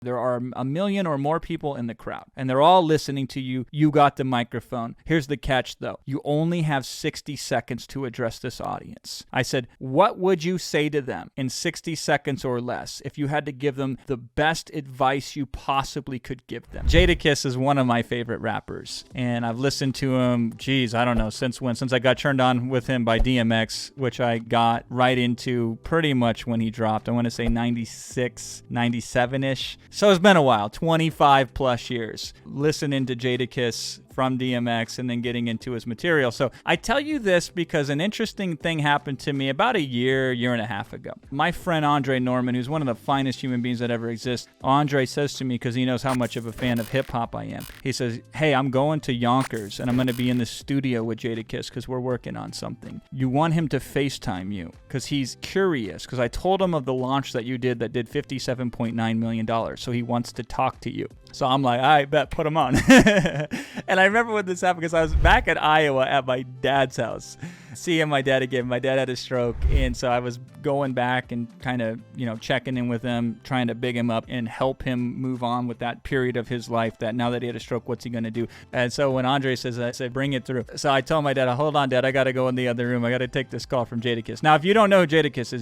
There are a million or more people in the crowd, and they're all listening to you. You got the microphone. Here's the catch, though. You only have 60 seconds to address this audience. I said, what would you say to them in 60 seconds or less if you had to give them the best advice you possibly could give them? Jadakiss is one of my favorite rappers, and I've listened to him, I don't know, since when? Since I got turned on with him by DMX, which I got right into pretty much when he dropped. I want to say 96, 97-ish. So it's been a while, 25 plus years, listening to Jadakiss from DMX and then getting into his material. So I tell you this because an interesting thing happened to me about a year and a half ago. My friend Andre Norman, who's one of the finest human beings that ever exists, Andre says to me, because he knows how much of a fan of hip hop I am, he says, hey, I'm going to Yonkers and I'm going to be in the studio with Jadakiss because we're working on something. You want him to FaceTime you because he's curious, because I told him of the launch that you did that did $57.9 million. So he wants to talk to you. So I'm like, I bet, put him on. And I remember when this happened because I was back in Iowa at my dad's house, seeing my dad again. My dad had a stroke, and so I was going back and kind of, checking in with him, trying to big him up and help him move on with that period of his life that now that he had a stroke, what's he going to do? And so when Andre says that, I said, bring it through. So I told my dad, hold on, Dad, I got to go in the other room. I got to take this call from Jadakiss. Now, if you don't know who Jadakiss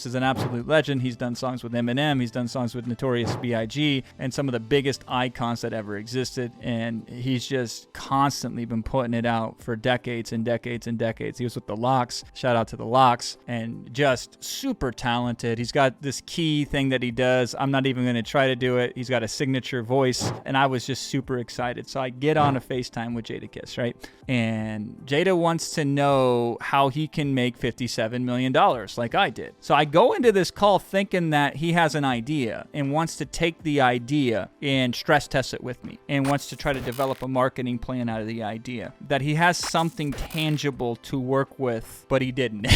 is an absolute legend. He's done songs with Eminem. He's done songs with Notorious B.I.G. and some of the biggest icons that ever existed. And he's just constantly been putting it out for decades and decades and decades. He was with the Locks. Shout out to the Locks. And just super talented. He's got this key thing that he does. I'm not even going to try to do it. He's got a signature voice. And I was just super excited. So I get on a FaceTime with Jadakiss, right? And Jada wants to know how he can make $57 million like I did. So I go into this call thinking that he has an idea and wants to take the idea and stress test it with me and wants to try to develop a marketing plan out of the idea. That he has something tangible to work with, but he didn't.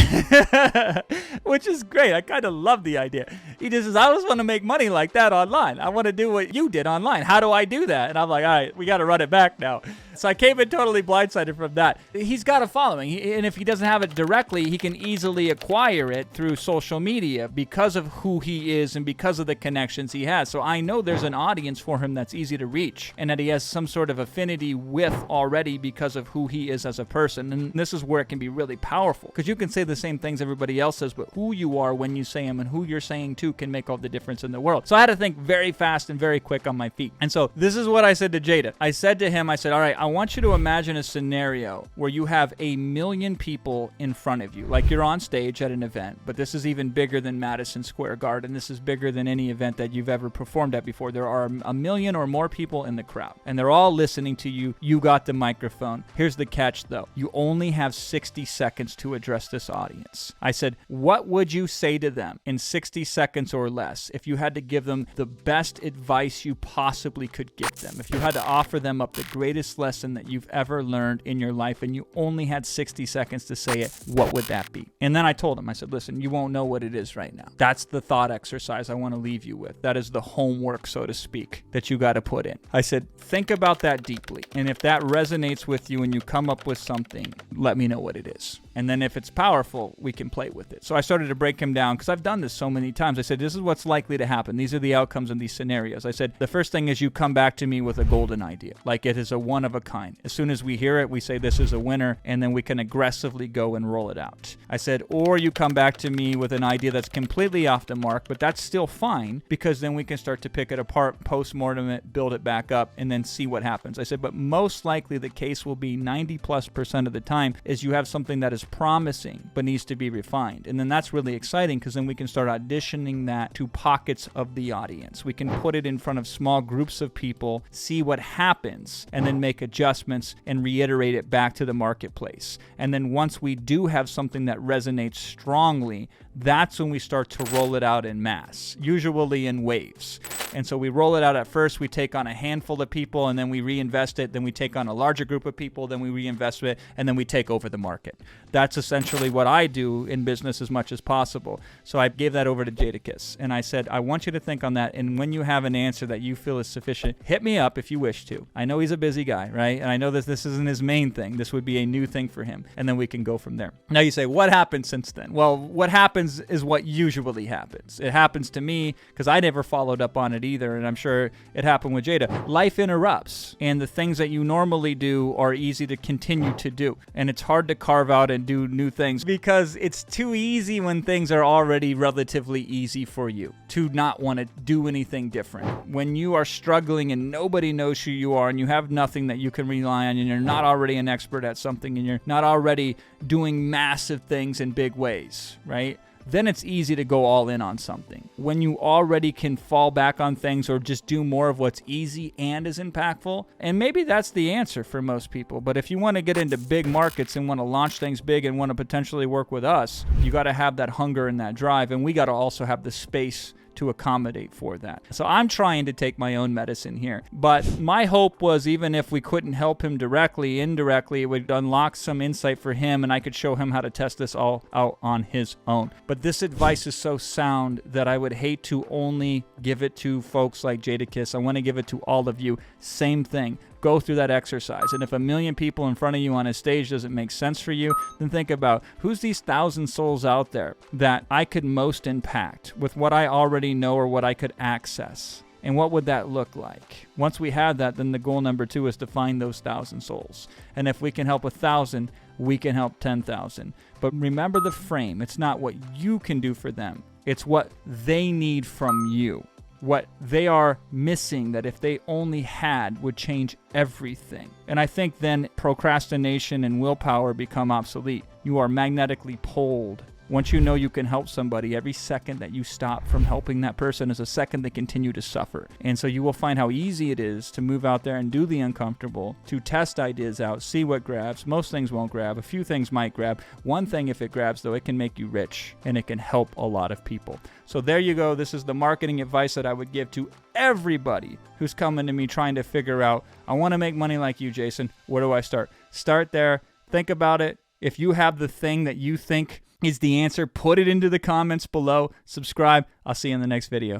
Which is great. I kind of love the idea. He just says, I just want to make money like that online. I want to do what you did online. How do I do that? And I'm like, all right, we got to run it back now. So I came in totally blindsided from that. He's got a following. And if he doesn't have it directly, he can easily acquire it through social media because of who he is and because of the connections he has. So I know there's an audience for him that's easy to reach and that he has some sort of affinity with already because of who he is as a person. And this is where it can be really powerful, because you can say the same things everybody else says, but who you are when you say them and who you're saying to can make all the difference in the world. So I had to think very fast and very quick on my feet. And so this is what I said to Jada. I said to him, all right, I want you to imagine a scenario where you have 1 million people in front of you, like you're on stage at an event, but this is even bigger than Madison Square Garden. This is bigger than any event that you've ever performed at before. There are 1 million or more people in the crowd, and they're all listening to you. You got the microphone. Here's the catch, though. You only have 60 seconds to address this audience. I said, what would you say to them in 60 seconds or less if you had to give them the best advice you possibly could give them? If you had to offer them up the greatest lesson that you've ever learned in your life and you only had 60 seconds to say it, what would that be? And then I told him, I said, listen, you won't know what it is right now. That's the thought exercise I want to leave you with. That is the homework, so to speak, that you got to put in. I said, think about that deeply. And if that resonates with you and you come up with something, let me know what it is. And then if it's powerful, we can play with it. So I started to break him down because I've done this so many times. I said, this is what's likely to happen. These are the outcomes in these scenarios. I said, the first thing is you come back to me with a golden idea, like it is a one of a kind. As soon as we hear it, we say this is a winner, and then we can aggressively go and roll it out. I said, or you come back to me with an idea that's completely off the mark, but that's still fine because then we can start to pick it apart, post-mortem it, build it back up, and then see what happens. I said, but most likely the case will be 90+% of the time is you have something that is promising but needs to be refined. And then that's really exciting because then we can start auditioning that to pockets of the audience. We can put it in front of small groups of people, see what happens, and then make adjustments and reiterate it back to the marketplace. And then once we do have something that resonates strongly, that's when we start to roll it out in mass, usually in waves. And so we roll it out at first, we take on a handful of people, and then we reinvest it, then we take on a larger group of people, then we reinvest it, and then we take over the market. That's essentially what I do in business as much as possible. So I gave that over to Jadakiss, and I said, I want you to think on that, and when you have an answer that you feel is sufficient, hit me up if you wish to. I know he's a busy guy, right? And I know that this isn't his main thing. This would be a new thing for him, and then we can go from there. Now you say, what happened since then? Well, what happened happens is what usually happens. It happens to me because I never followed up on it either, and I'm sure it happened with Jada. Life interrupts, and the things that you normally do are easy to continue to do, and it's hard to carve out and do new things because it's too easy when things are already relatively easy for you to not want to do anything different. When you are struggling and nobody knows who you are and you have nothing that you can rely on and you're not already an expert at something and you're not already doing massive things in big ways, right? Then it's easy to go all in on something. When you already can fall back on things or just do more of what's easy and is impactful, and maybe that's the answer for most people, but if you want to get into big markets and want to launch things big and want to potentially work with us, you got to have that hunger and that drive, and we got to also have the space to accommodate for that. So I'm trying to take my own medicine here. But my hope was, even if we couldn't help him directly, indirectly, it would unlock some insight for him and I could show him how to test this all out on his own. But this advice is so sound that I would hate to only give it to folks like Jadakiss. I want to give it to all of you. Same thing. Go through that exercise. And if 1 million people in front of you on a stage doesn't make sense for you, then think about who's these 1,000 souls out there that I could most impact with what I already know or what I could access. And what would that look like? Once we have that, then the goal number 2 is to find those 1,000 souls. And if we can help 1,000, we can help 10,000. But remember the frame. It's not what you can do for them. It's what they need from you. What they are missing that if they only had would change everything. And I think then procrastination and willpower become obsolete. You are magnetically pulled. Once you know you can help somebody, every second that you stop from helping that person is a second they continue to suffer. And so you will find how easy it is to move out there and do the uncomfortable, to test ideas out, see what grabs. Most things won't grab. A few things might grab. One thing, if it grabs, though, it can make you rich and it can help a lot of people. So there you go. This is the marketing advice that I would give to everybody who's coming to me trying to figure out, I want to make money like you, Jason. Where do I start? Start there. Think about it. If you have the thing that you think is the answer, put it into the comments below. Subscribe. I'll see you in the next video.